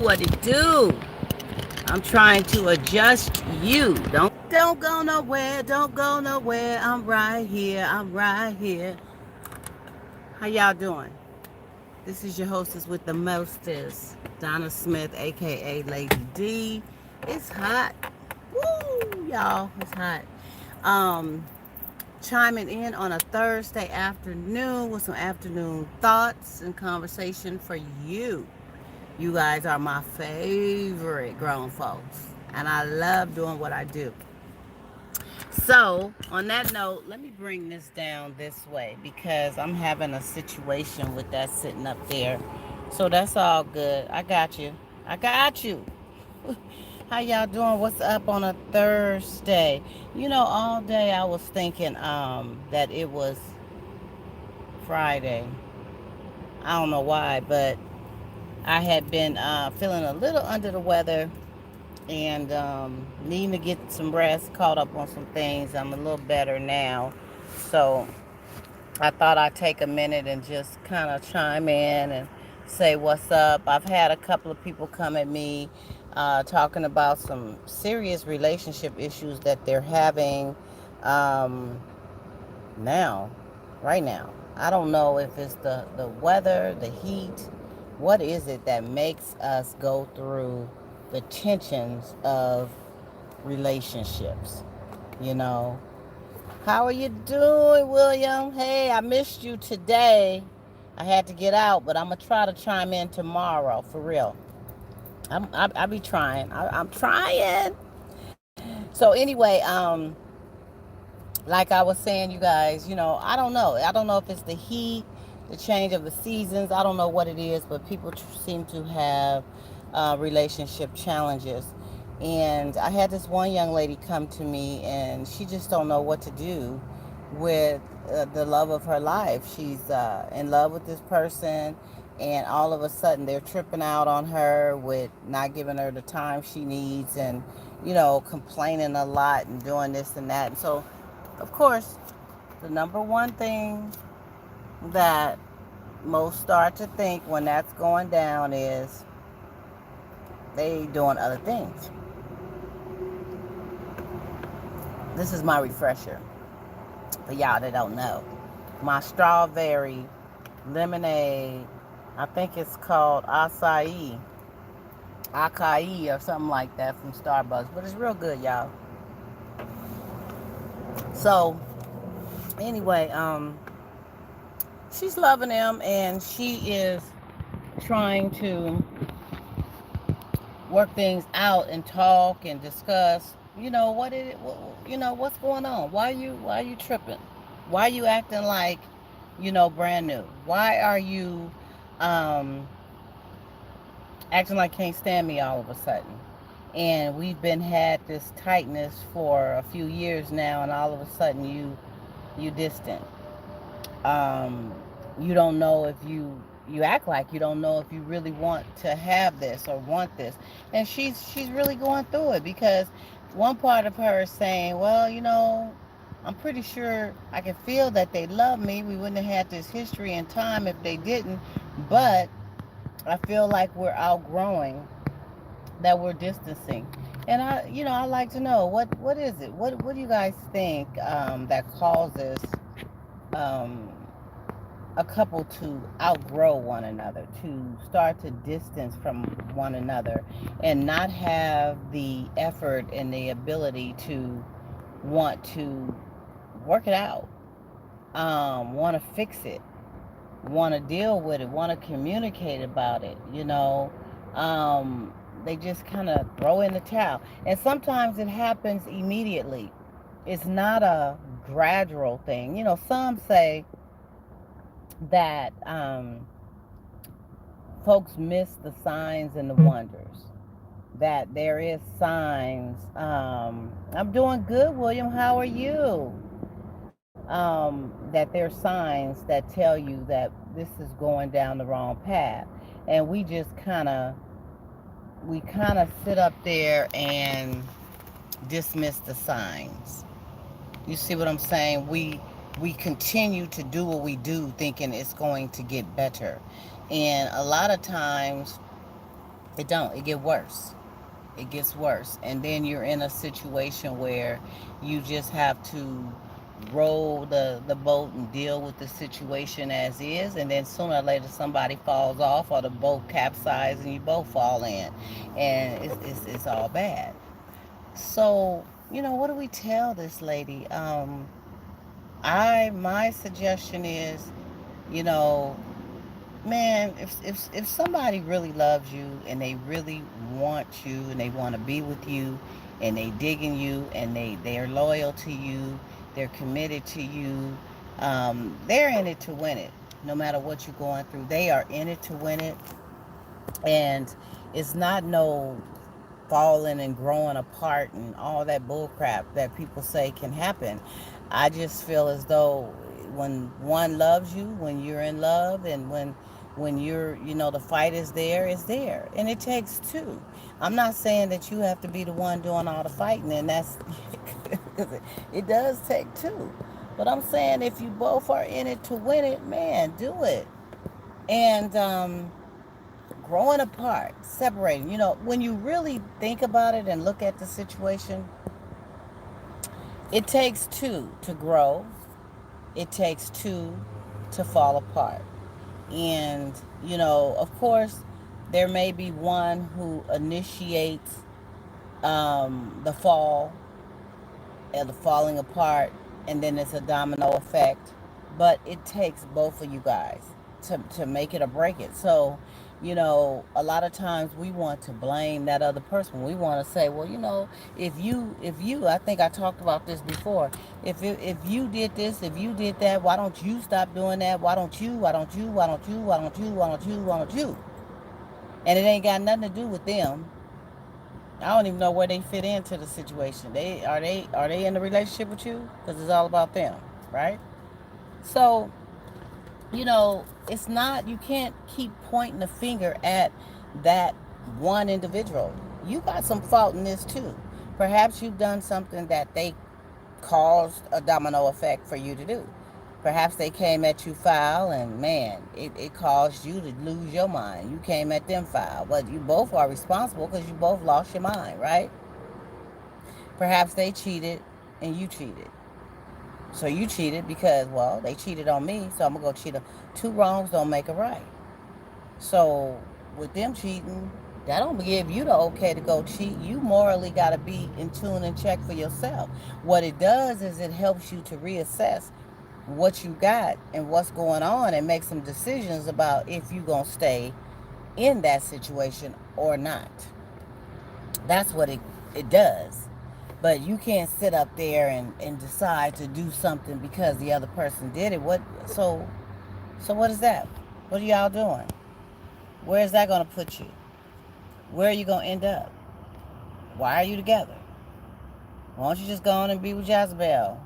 What it do? I'm trying to adjust you. Don't go nowhere. Don't go nowhere. I'm right here. I'm right here. How y'all doing? This is your hostess with the mostess, Donna Smith, aka Lady D. It's hot. Woo, y'all. It's hot. Um, Chiming in on a Thursday afternoon with some afternoon thoughts and conversation for you. You guys are my favorite grown folks, and I love doing what I do. So, on that note, let me bring this down this way because I'm having a situation with that sitting up there. So, that's all good. I got you. I got you. How y'all doing? What's up on a Thursday? All day I was thinking that it was Friday. I don't know why, but I had been feeling a little under the weather and needing to get some rest, caught up on some things. I'm a little better now. So I thought I'd take a minute and just kind of chime in and say what's up. I've had a couple of people come at me talking about some serious relationship issues that they're having um, now, right now. I don't know if it's the weather, the heat. What is it that makes us go through the tensions of relationships? You know, how are you doing, William? Hey, I missed you today. I had to get out, but I'm gonna try to chime in tomorrow for real. I be trying. I'm trying. So anyway, like I was saying, you guys, I don't know. I don't know if it's the heat, the change of the seasons. I don't know what it is, but people seem to have relationship challenges. And I had this one young lady come to me, and she just don't know what to do with the love of her life. She's in love with this person, and all of a sudden they're tripping out on her with not giving her the time she needs, and complaining a lot and doing this and that. And so of course, the number one thing that most start to think when that's going down is they doing other things. This is my refresher for y'all that don't know. My strawberry lemonade, I think it's called acai or something like that from Starbucks, but it's real good, y'all. So anyway, she's loving him and she is trying to work things out and talk and discuss. What's going on? Why you tripping? Why you acting like brand new? Why are you um acting like can't stand me all of a sudden? And we've been had this tightness for a few years now, and all of a sudden you distant. um, you don't know if you act like you don't know if you really want to have this or want this, and she's really going through it because one part of her is saying, well, I'm pretty sure I can feel that they love me. We wouldn't have had this history and time if they didn't, but I feel like we're outgrowing, that we're distancing. And I like to know what is it, what do you guys think that causes um, a couple to outgrow one another, to start to distance from one another, and not have the effort and the ability to want to work it out, want to fix it, want to deal with it, want to communicate about it, they just kind of throw in the towel. And sometimes it happens immediately. It's not a gradual thing. Some say that folks miss the signs and the wonders. That there is signs. I'm doing good, William. How are you? That there's signs that tell you that this is going down the wrong path, and we kind of sit up there and dismiss the signs. You see what I'm saying? We continue to do what we do thinking it's going to get better. And a lot of times It don't. It get worse. It gets worse, and then you're in a situation where you just have to roll the boat and deal with the situation as is, and then sooner or later somebody falls off or the boat capsizes and you both fall in, and it's all bad. So, what do we tell this lady? My suggestion is, you know man, if somebody really loves you and they really want you and they want to be with you and they digging you and they're loyal to you, they're committed to you, they're in it to win it. No matter what you're going through, they are in it to win it. And it's not no falling and growing apart and all that bull crap that people say can happen. I just feel as though when one loves you, when you're in love, and when you're, the fight is there, it's there, and it takes two. I'm not saying that you have to be the one doing all the fighting, and that's it does take two. But I'm saying if you both are in it to win it, man, do it. And growing apart, separating. When you really think about it and look at the situation, it takes two to grow, it takes two to fall apart. And, of course, there may be one who initiates the fall and the falling apart, and then it's a domino effect. But it takes both of you guys to make it or break it. So, a lot of times we want to blame that other person. We want to say, well, if you, I think I talked about this before. If you did this, if you did that, why don't you stop doing that? Why don't you? Why don't you? Why don't you? Why don't you? Why don't you? Why don't you? And it ain't got nothing to do with them. I don't even know where they fit into the situation. They in the relationship with you? Because it's all about them, right? So, it's not, you can't keep pointing the finger at that one individual. You got some fault in this too. Perhaps you've done something that they caused a domino effect for you to do. Perhaps they came at you foul, and man, it caused you to lose your mind. You came at them foul, but you both are responsible because you both lost your mind, right? Perhaps they cheated and you cheated. So you cheated because, well, they cheated on me, so I'm going to go cheat them. Two wrongs don't make a right. So with them cheating, that don't give you the okay to go cheat. You morally got to be in tune and check for yourself. What it does is it helps you to reassess what you got and what's going on and make some decisions about if you're going to stay in that situation or not. That's what it does. But you can't sit up there and decide to do something because the other person did it. So what is that? What are y'all doing? Where is that going to put you? Where are you going to end up? Why are you together? Why don't you just go on and be with Jezebel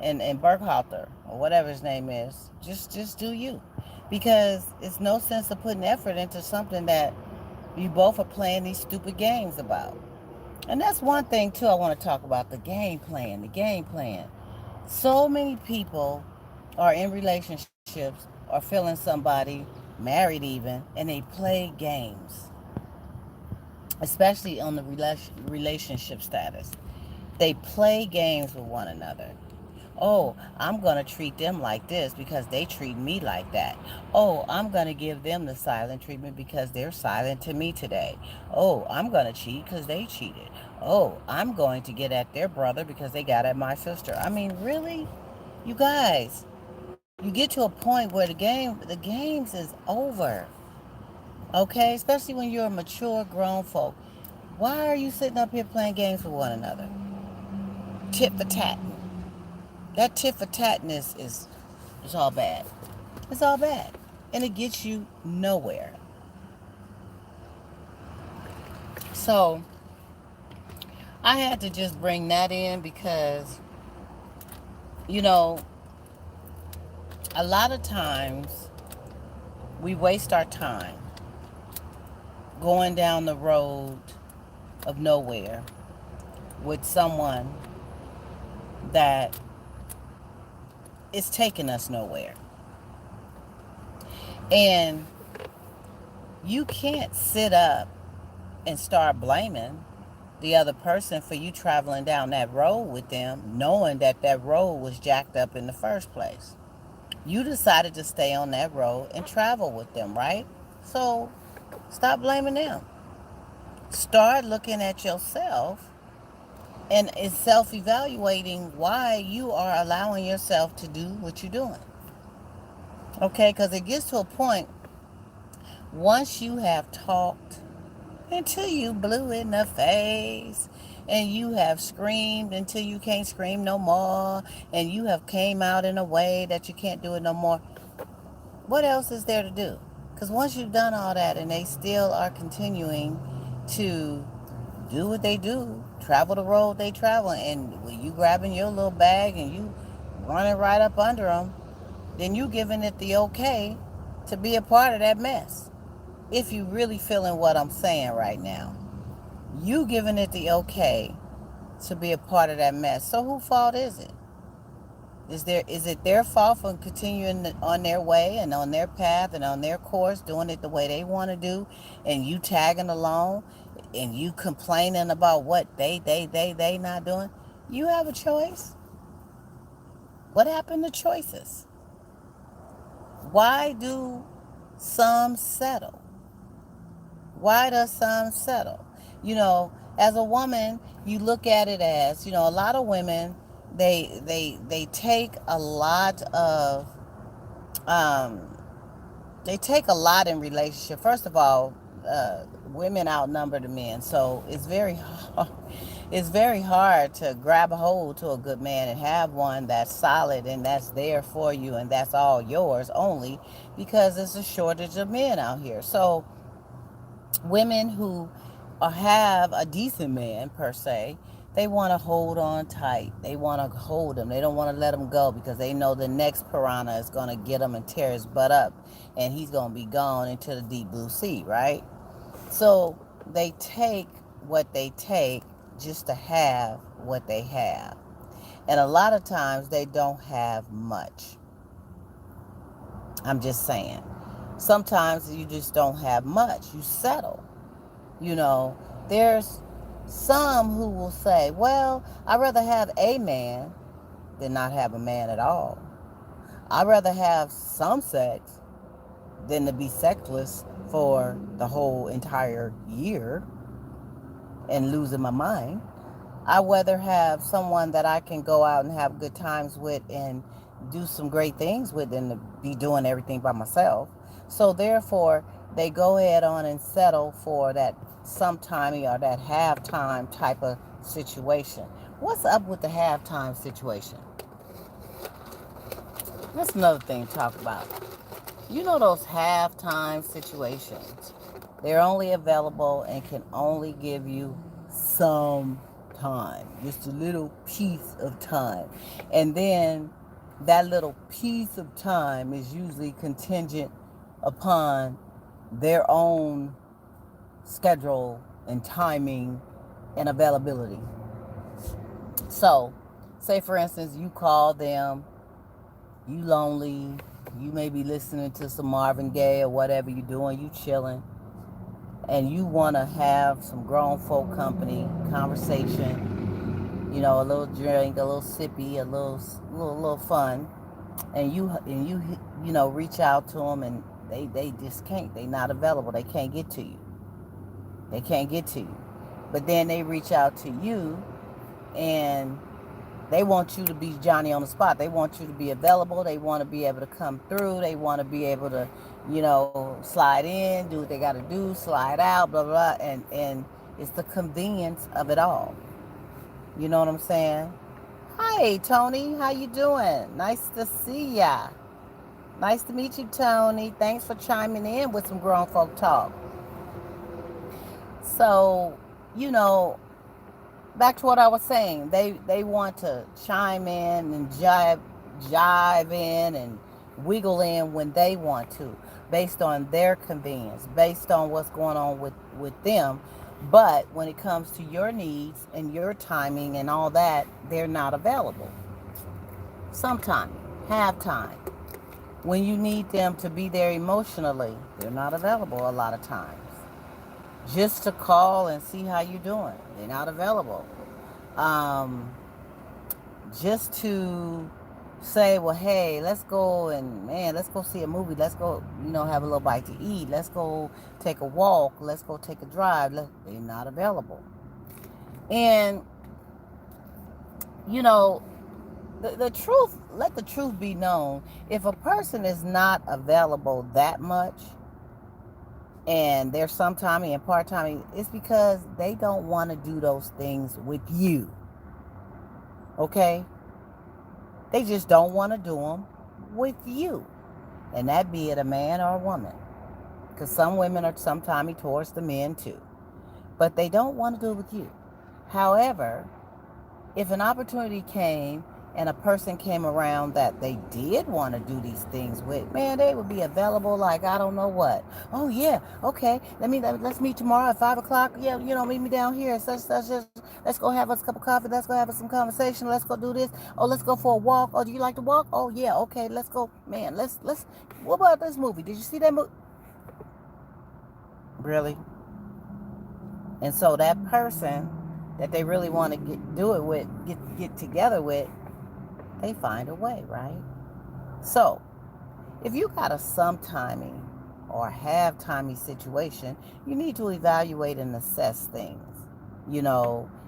and Burkhalter or whatever his name is? Just do you. Because it's no sense of putting effort into something that you both are playing these stupid games about. And that's one thing too I want to talk about, the game plan. The game plan. So many people are in relationships or feeling somebody, married even, and they play games, especially on the relationship status. They play games with one another. Oh, I'm going to treat them like this because they treat me like that. Oh, I'm going to give them the silent treatment because they're silent to me today. Oh, I'm going to cheat because they cheated. Oh, I'm going to get at their brother because they got at my sister. I mean, really? You guys, you get to a point where the games is over. Okay? Especially when you're a mature grown folk. Why are you sitting up here playing games with one another? Tit for tat. That tit for tatness is all bad. It's all bad. And it gets you nowhere. So I had to just bring that in because, you know, a lot of times we waste our time going down the road of nowhere with someone that is taking us nowhere. And you can't sit up and start blaming the other person for you traveling down that road with them, knowing that that road was jacked up in the first place. You decided to stay on that road and travel with them, right? So stop blaming them. Start looking at yourself and is self evaluating why you are allowing yourself to do what you're doing. Okay, because it gets to a point once you have talked until you blue in the face and you have screamed until you can't scream no more and you have came out in a way that you can't do it no more. What else is there to do? Because once you've done all that and they still are continuing to do what they do, travel the road they travel, and when you grabbing your little bag and you running right up under them, then you giving it the okay to be a part of that mess. If you really feeling what I'm saying right now, you giving it the okay to be a part of that mess. So whose fault is it? Is it their fault for continuing on their way and on their path and on their course, doing it the way they want to do, and you tagging along and you complaining about what they not doing? You have a choice. What happened to choices? Why do some settle? Why does some settle? As a woman, you look at it as, a lot of women, they take a lot of um they take a lot in relationship. First of all, women outnumber the men, so it's very hard to grab a hold to a good man and have one that's solid and that's there for you and that's all yours only because there's a shortage of men out here. So women who have a decent man per se, they want to hold on tight. They want to hold him. They don't want to let him go because they know the next piranha is going to get him and tear his butt up, and he's going to be gone into the deep blue sea, right? So they take what they take just to have what they have, and a lot of times they don't have much. I'm just saying. Sometimes you just don't have much. You settle. You know, there's some who will say, well, I'd rather have a man than not have a man at all. I'd rather have some sex than to be sexless for the whole entire year and losing my mind. I'd rather have someone that I can go out and have good times with and do some great things with than to be doing everything by myself. So therefore, they go ahead on and settle for that sometimey or that halftime type of situation. What's up with the halftime situation? That's another thing to talk about. Those halftime situations. They're only available and can only give you some time, just a little piece of time. And then that little piece of time is usually contingent upon their own schedule and timing and availability. So, say for instance, you call them, you lonely, you may be listening to some Marvin Gaye or whatever you're doing, you chilling, and you want to have some grown folk company, conversation, a little drink, a little sippy, a little fun, and you reach out to them and they just can't. They not available. They can't get to you. They can't get to you. But then they reach out to you and they want you to be Johnny on the spot. They want you to be available. They want to be able to come through. They want to be able to, slide in, do what they got to do, slide out, blah, blah, blah. And it's the convenience of it all. You know what I'm saying? Hi, Tony. How you doing? Nice to see ya. Nice to meet you, Tony. Thanks for chiming in with some grown folk talk. So, back to what I was saying. They want to chime in and jive in and wiggle in when they want to, based on their convenience, based on what's going on with them. But when it comes to your needs and your timing and all that, they're not available. Sometimes, have time. When you need them to be there emotionally, they're not available a lot of times. just to call and see how you're doing. They're not available. Um, just to say, well, hey, let's go and man, let's go see a movie. Let's go, have a little bite to eat. Let's go take a walk. Let's go take a drive. They're not available. And you know, the truth. Let the truth be known. If a person is not available that much, and they're sometimey and part-timey, it's because they don't want to do those things with you. Okay? They just don't want to do them with you. And that be it a man or a woman. Because some women are sometimey towards the men too. But they don't want to do it with you. However, if an opportunity came and a person came around that they did want to do these things with, man, they would be available like I don't know what. Oh yeah, okay. Let's meet tomorrow at 5 o'clock. Yeah, meet me down here. Such. Let's go have us a cup of coffee. Let's go have us some conversation. Let's go do this. Oh, let's go for a walk. Oh, do you like to walk? Oh yeah, okay. Let's go, man. Let's. What about this movie? Did you see that movie? Really? And so that person that they really want to get together with, they find a way, right? So, if you got a sometimey or half-timey situation, you need to evaluate and assess things,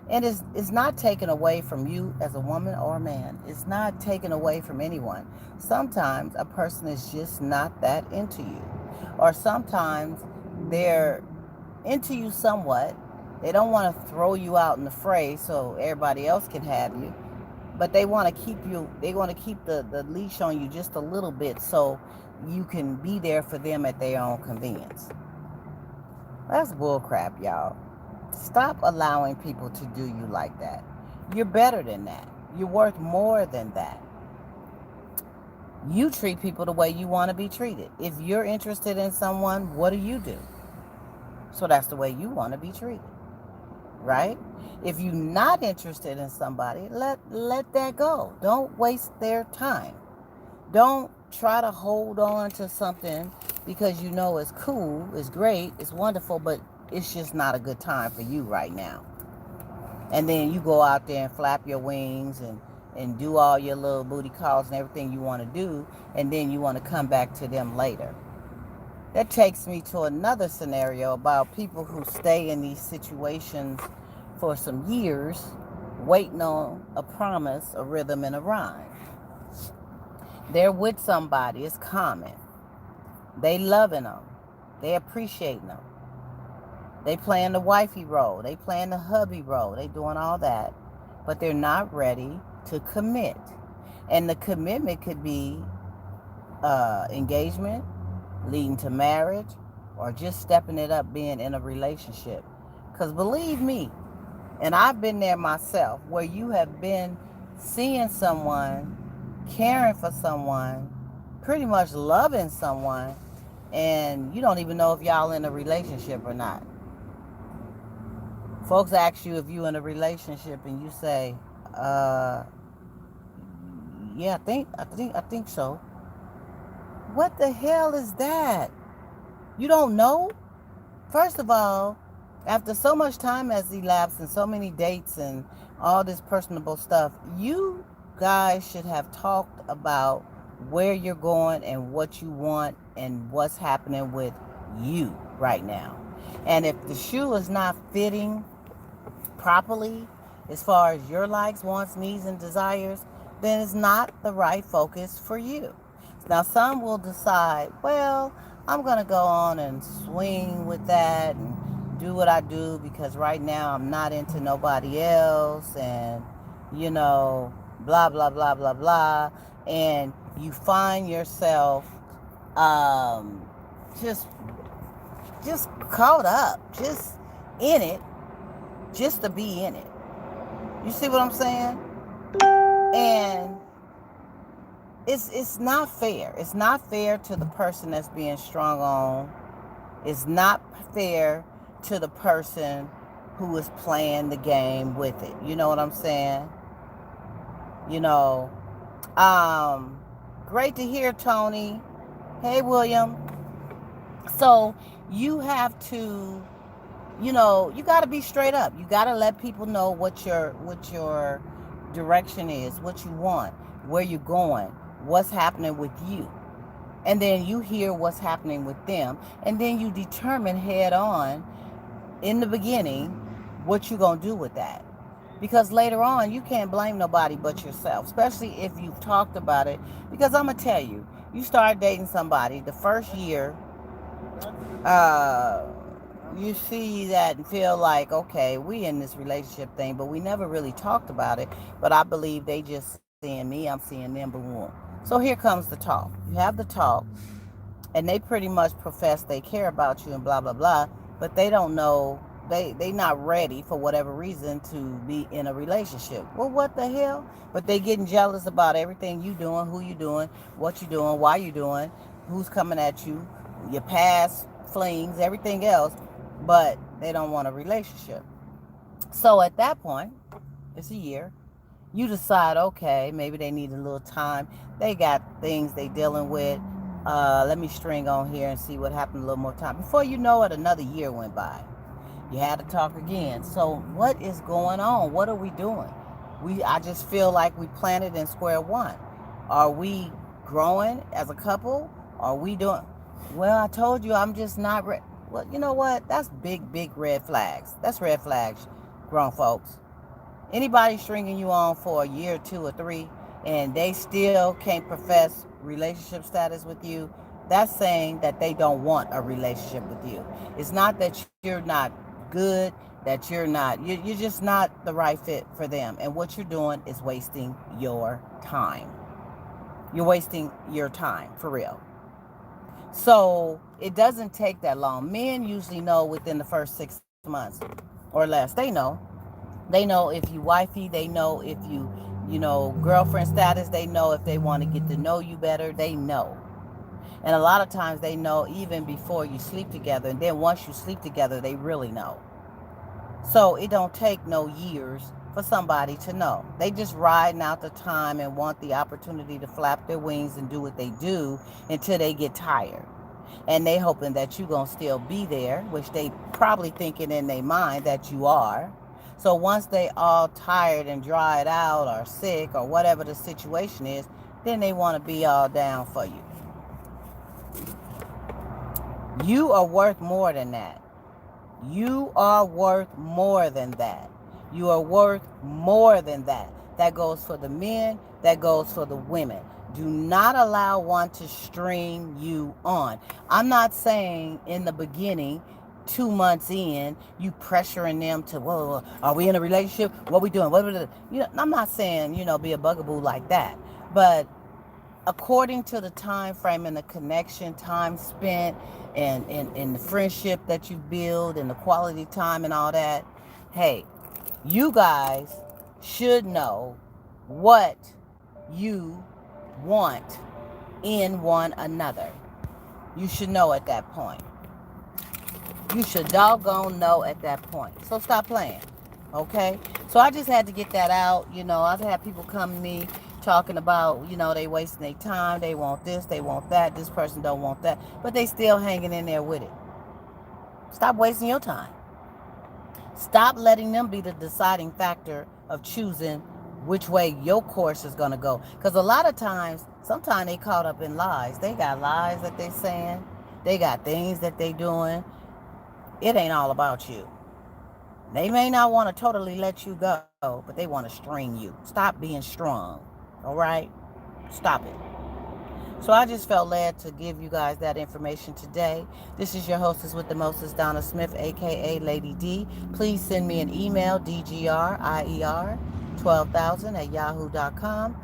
And it's not taken away from you as a woman or a man. It's not taken away from anyone. Sometimes a person is just not that into you. Or sometimes they're into you somewhat. They don't want to throw you out in the fray so everybody else can have you. But they want to keep the leash on you just a little bit so you can be there for them at their own convenience. That's bullcrap, y'all. Stop allowing people to do you like that. You're better than that. You're worth more than that. You treat people the way you want to be treated. If you're interested in someone, what do? So that's the way you want to be treated. Right? If you're not interested in somebody, let that go. Don't waste their time. Don't try to hold on to something because it's cool, it's great, it's wonderful, but it's just not a good time for you right now. And then you go out there and flap your wings and do all your little booty calls and everything you want to do, and then you want to come back to them later. That takes me to another scenario about people who stay in these situations for some years, waiting on a promise, a rhythm, and a rhyme. They're with somebody, it's common. They loving them. They appreciating them. They playing the wifey role. They playing the hubby role. They doing all that. But they're not ready to commit. And the commitment could be engagement, leading to marriage, or just stepping it up being in a relationship. Because believe me, and I've been there myself, where you have been seeing someone, caring for someone, pretty much loving someone, and you don't even know if y'all in a relationship or not. Folks ask you if you in a relationship and you say, yeah, I think so. What the hell is that? You don't know? First of all, after so much time has elapsed and so many dates and all this personable stuff, you guys should have talked about where you're going and what you want and what's happening with you right now. And if the shoe is not fitting properly as far as your likes, wants, needs, and desires, then it's not the right focus for you. Now, some will decide, well, I'm going to go on and swing with that and do what I do because right now I'm not into nobody else and, blah, blah, blah, blah, blah. And you find yourself just caught up, just in it, just to be in it. You see what I'm saying? And it's not fair. It's not fair to the person that's being strung on. It's not fair to the person who is playing the game with it. You know what I'm saying? Great to hear, Tony. Hey, William. So you have to You got to be straight up. You got to let people know what your direction is, what you want, where you're going, what's happening with you. And then you hear what's happening with them, and then you determine head on in the beginning what you're going to do with that. Because later on, you can't blame nobody but yourself, especially if you've talked about it. Because I'm going to tell you, you start dating somebody the first year, uh, you see that and feel like, okay, we in this relationship thing, but we never really talked about it. But I believe they just seeing me, I'm seeing them, boom. So here comes the talk. You have the talk, and they pretty much profess they care about you and blah blah blah, but they don't know, they not ready for whatever reason to be in a relationship. Well, what the hell? But they getting jealous about everything you doing, who you doing, what you doing, why you doing, who's coming at you, your past flings, everything else, but they don't want a relationship. So at that point, it's a year, you decide, okay, maybe they need a little time. They got things they dealing with. Let me string on here and see what happened a little more time. Before you know it, another year went by. You had to talk again. So what is going on? What are we doing? I just feel like we planted in square one. Are we growing as a couple? Are we doing? Well, I told you I'm just not ready. Well, you know what? That's big red flags. That's red flags, grown folks. Anybody stringing you on for a year, 2 or 3, and they still can't profess relationship status with you, that's saying that they don't want a relationship with you. It's not that you're not good, that you're just not the right fit for them. And what you're doing is wasting your time. You're wasting your time, for real. So it doesn't take that long. Men usually know within the first 6 months or less. They know if you wifey, they know if you girlfriend status, they know if they want to get to know you better, they know. And a lot of times they know even before you sleep together, and then once you sleep together, they really know. So it don't take no years for somebody to know. They just riding out the time and want the opportunity to flap their wings and do what they do until they get tired. And they hoping that you gonna still be there, which they probably thinking in their mind that you are. So once they all tired and dried out or sick or whatever the situation is, then they want to be all down for you. You are worth more than that. You are worth more than that. You are worth more than that. That goes for the men, that goes for the women. Do not allow one to string you on. I'm not saying in the beginning, 2 months in, you pressuring them to, whoa, are we in a relationship? What we doing? I'm not saying, be a bugaboo like that. But according to the time frame and the connection, time spent, and the friendship that you build and the quality time and all that, hey, you guys should know what you want in one another. You should know at that point. You should doggone know at that point. So stop playing. Okay? So I just had to get that out. I've had people come to me talking about, they wasting their time. They want this, they want that. This person don't want that. But they still hanging in there with it. Stop wasting your time. Stop letting them be the deciding factor of choosing which way your course is going to go. Because a lot of times, sometimes they caught up in lies. They got lies that they saying. They got things that they doing. It ain't all about you. They may not want to totally let you go, but they want to string you. Stop being strong. All right? Stop it. So I just felt led to give you guys that information today. This is your hostess with the Mostess Donna Smith, aka Lady D. Please send me an email, dgrier12,000@yahoo.com.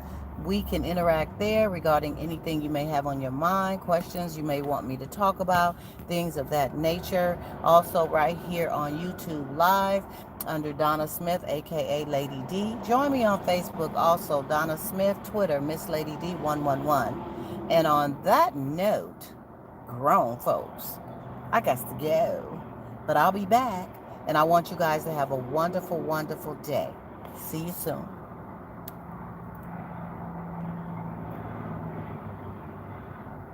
We can interact there regarding anything you may have on your mind, questions you may want me to talk about, things of that nature. Also right here on YouTube Live under Donna Smith, aka Lady D. Join me on Facebook also, Donna Smith, Twitter, Miss Lady D 111. And on that note, grown folks, I got to go. But I'll be back, and I want you guys to have a wonderful, wonderful day. See you soon.